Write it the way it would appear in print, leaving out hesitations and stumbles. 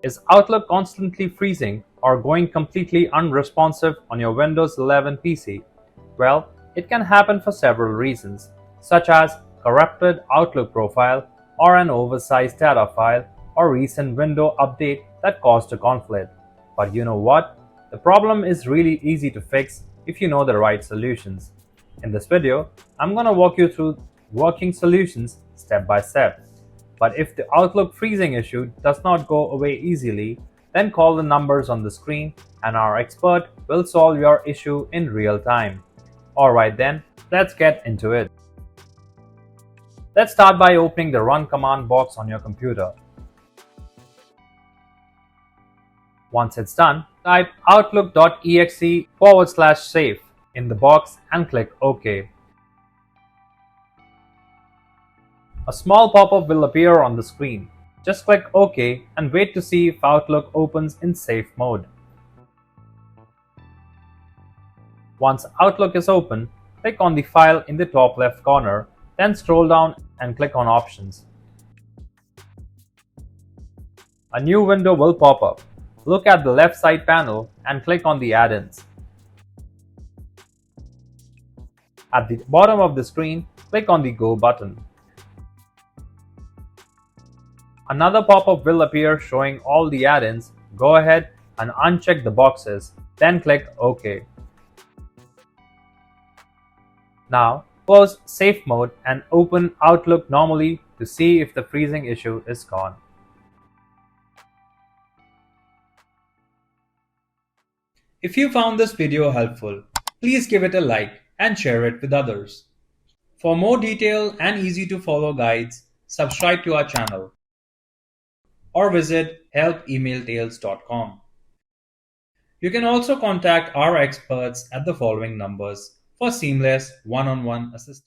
Is Outlook constantly freezing or going completely unresponsive on your Windows 11 PC? Well, it can happen for several reasons, such as corrupted Outlook profile or an oversized data file or recent window update that caused a conflict. But you know what? The problem is really easy to fix if you know the right solutions. In this video, I'm going to walk you through working solutions step by step. But if the Outlook freezing issue does not go away easily, then call the numbers on the screen and our expert will solve your issue in real time. Alright then, let's get into it. Let's start by opening the Run command box on your computer. Once it's done, type outlook.exe/safe in the box and click OK. A small pop-up will appear on the screen. Just click OK and wait to see if Outlook opens in safe mode. Once Outlook is open, click on the file in the top left corner, then scroll down and click on Options. A new window will pop up. Look at the left side panel and click on the add-ins. At the bottom of the screen, click on the Go button. Another pop-up will appear showing all the add-ins. Go ahead and uncheck the boxes, then click OK. Now, close Safe Mode and open Outlook normally to see if the freezing issue is gone. If you found this video helpful, please give it a like and share it with others. For more detailed and easy to follow guides, subscribe to our channel or visit help@emailtails.com. You can also contact our experts at the following numbers for seamless one-on-one assistance.